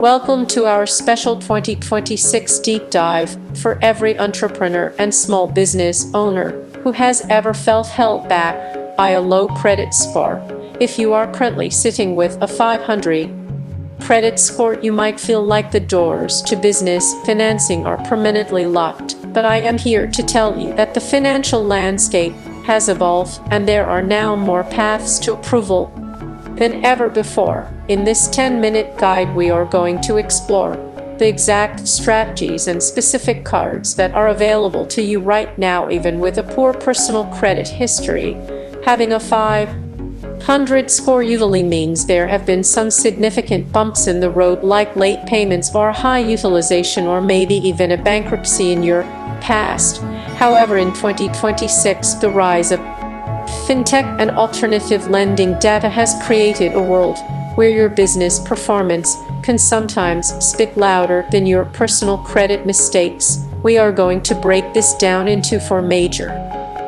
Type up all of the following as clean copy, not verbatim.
Welcome to our special 2026 deep dive for every entrepreneur and small business owner who has ever felt held back by a low credit score. If you are currently sitting with a 500 credit score, you might feel like the doors to business financing are permanently locked. But I am here to tell you that the financial landscape has evolved and there are now more paths to approval than ever before. In this 10-minute guide, we are going to explore the exact strategies and specific cards that are available to you right now, even with a poor personal credit history. Having a 500 score usually means there have been some significant bumps in the road, like late payments or high utilization, or maybe even a bankruptcy in your past. However, in 2026, the rise of fintech and alternative lending data has created a world where your business performance can sometimes speak louder than your personal credit mistakes. We are going to break this down into four major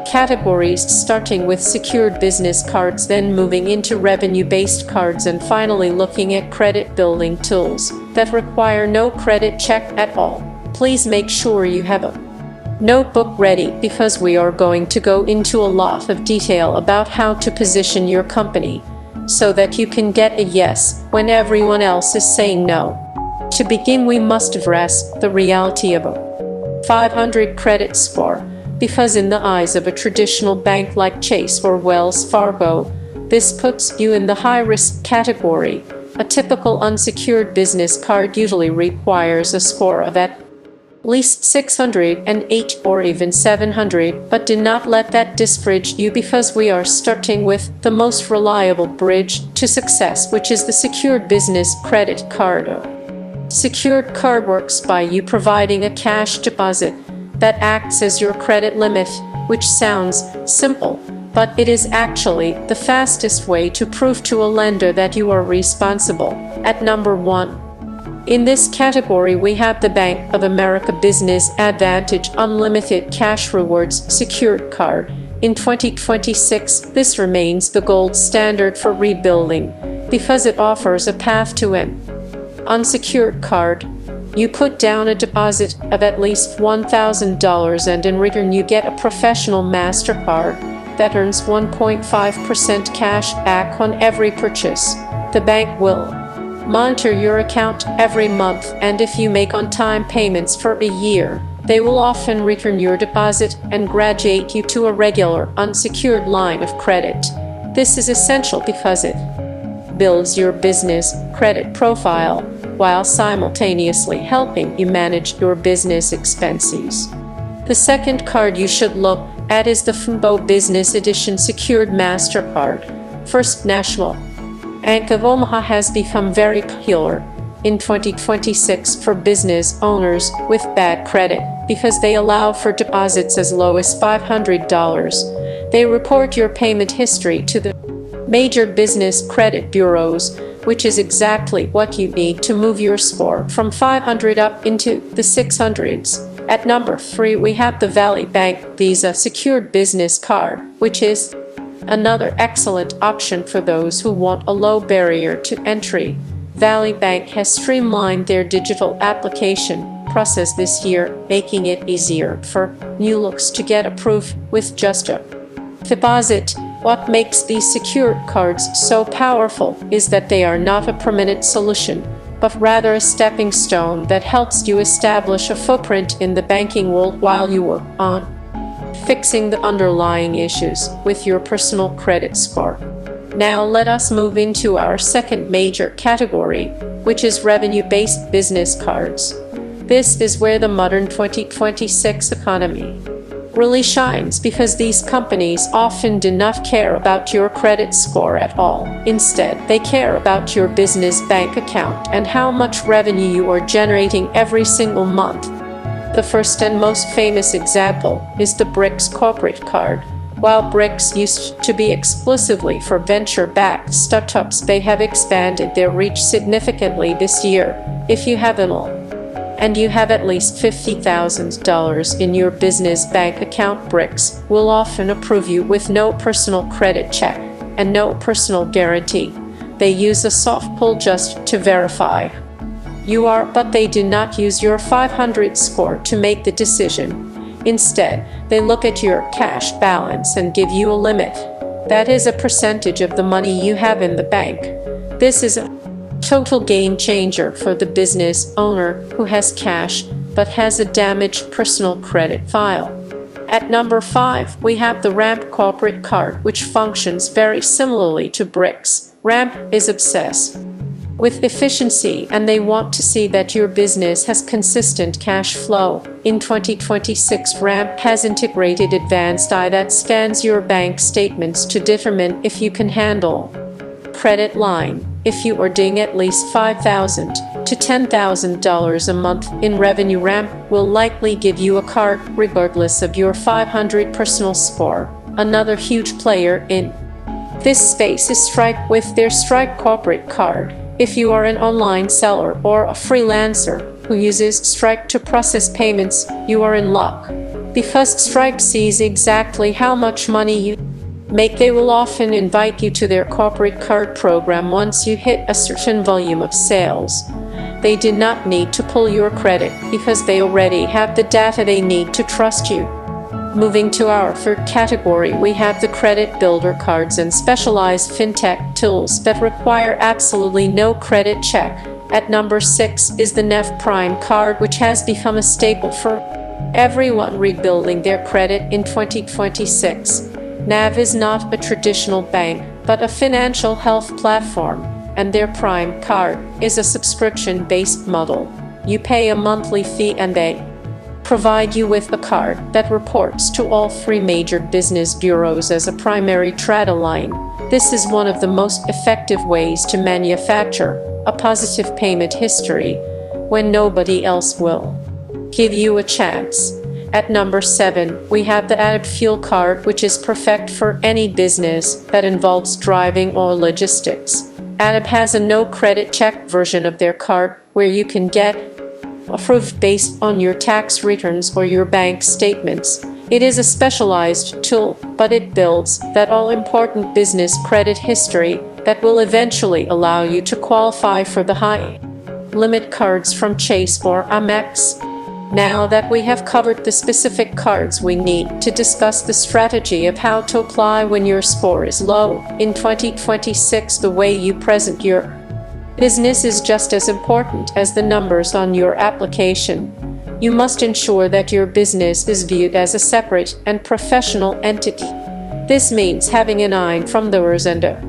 categories, starting with secured business cards, then moving into revenue-based cards, and finally looking at credit-building tools that require no credit check at all. Please make sure you have a notebook ready, because we are going to go into a lot of detail about how to position your company so that you can get a yes when everyone else is saying no. To begin, we must address the reality of a 500 credit score, because in the eyes of a traditional bank like Chase or Wells Fargo, this puts you in the high-risk category. A typical unsecured business card usually requires a score of at least 608 or even 700, but do not let that discourage you, because we are starting with the most reliable bridge to success, which is the secured business credit card. Secured card works by you providing a cash deposit that acts as your credit limit, which sounds simple, but it is actually the fastest way to prove to a lender that you are responsible. At number 1, in this category, we have the Bank of America Business Advantage Unlimited Cash Rewards Secured Card. In 2026, this remains the gold standard for rebuilding, because it offers a path to an unsecured card. You put down a deposit of at least $1,000, and in return you get a professional MasterCard that earns 1.5% cash back on every purchase. The bank will monitor your account every month, and if you make on-time payments for a year, they will often return your deposit and graduate you to a regular unsecured line of credit. This is essential because it builds your business credit profile while simultaneously helping you manage your business expenses. The second card you should look at is the FUBO Business Edition Secured MasterCard. First National Bank of Omaha has become very popular in 2026 for business owners with bad credit, because they allow for deposits as low as $500. They report your payment history to the major business credit bureaus, which is exactly what you need to move your score from 500 up into the 600s. At number 3, we have the Valley Bank Visa Secured Business Card, which is another excellent option for those who want a low barrier to entry. Valley Bank has streamlined their digital application process this year, making it easier for new looks to get approved with just a deposit. What makes these secured cards so powerful is that they are not a permanent solution, but rather a stepping stone that helps you establish a footprint in the banking world while you work on fixing the underlying issues with your personal credit score. Now let us move into our second major category, which is revenue-based business cards. This is where the modern 2026 economy really shines, because these companies often do not care about your credit score at all. Instead, they care about your business bank account and how much revenue you are generating every single month. The first and most famous example is the BRICS corporate card. While BRICS used to be exclusively for venture-backed startups, they have expanded their reach significantly this year. If you have and you have at least $50,000 in your business bank account, BRICS will often approve you with no personal credit check and no personal guarantee. They use a soft pull just to verify But they do not use your 500 score to make the decision. Instead, they look at your cash balance and give you a limit. That is a percentage of the money you have in the bank. This is a total game changer for the business owner who has cash but has a damaged personal credit file. At number 5, we have the Ramp corporate card, which functions very similarly to BRICS. Ramp is obsessed with efficiency, and they want to see that your business has consistent cash flow. In 2026, Ramp has integrated advanced AI that scans your bank statements to determine if you can handle credit line. If you are doing at least $5,000 to $10,000 a month in revenue, Ramp will likely give you a card regardless of your 500 personal score. Another huge player in this space is Stripe with their Stripe corporate card. If you are an online seller or a freelancer who uses Stripe to process payments, you are in luck. Because Stripe sees exactly how much money you make, they will often invite you to their corporate card program once you hit a certain volume of sales. They do not need to pull your credit because they already have the data they need to trust you. Moving to our third category, we have the credit builder cards and specialized fintech tools that require absolutely no credit check. At number 6 is the NAV Prime card, which has become a staple for everyone rebuilding their credit in 2026. NAV is not a traditional bank, but a financial health platform, and their Prime card is a subscription-based model. You pay a monthly fee and they provide you with a card that reports to all 3 major business bureaus as a primary trade line. This is one of the most effective ways to manufacture a positive payment history when nobody else will give you a chance. At number 7, we have the Added Fuel card, which is perfect for any business that involves driving or logistics. Added has a no credit check version of their card where you can get approved based on your tax returns or your bank statements. It is a specialized tool, but it builds that all-important business credit history that will eventually allow you to qualify for the high-limit cards from Chase or Amex. Now that we have covered the specific cards, we need to discuss the strategy of how to apply when your score is low. In 2026, the way you present your business is just as important as the numbers on your application. You must ensure that your business is viewed as a separate and professional entity. This means having an IN from theirs and a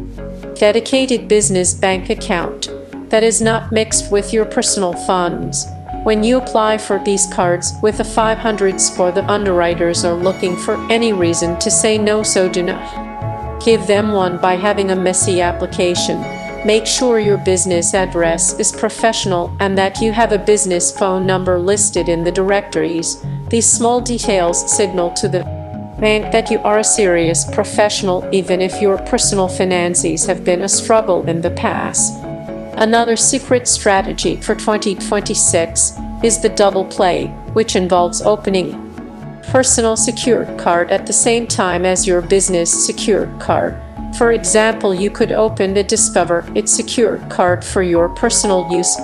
dedicated business bank account that is not mixed with your personal funds. When you apply for these cards with a 500 score, the underwriters are looking for any reason to say no, so do not give them one by having a messy application. Make sure your business address is professional and that you have a business phone number listed in the directories. These small details signal to the bank that you are a serious professional, even if your personal finances have been a struggle in the past. Another secret strategy for 2026 is the double play, which involves opening personal secured card at the same time as your business secured card. For example, you could open the Discover It secured card for your personal use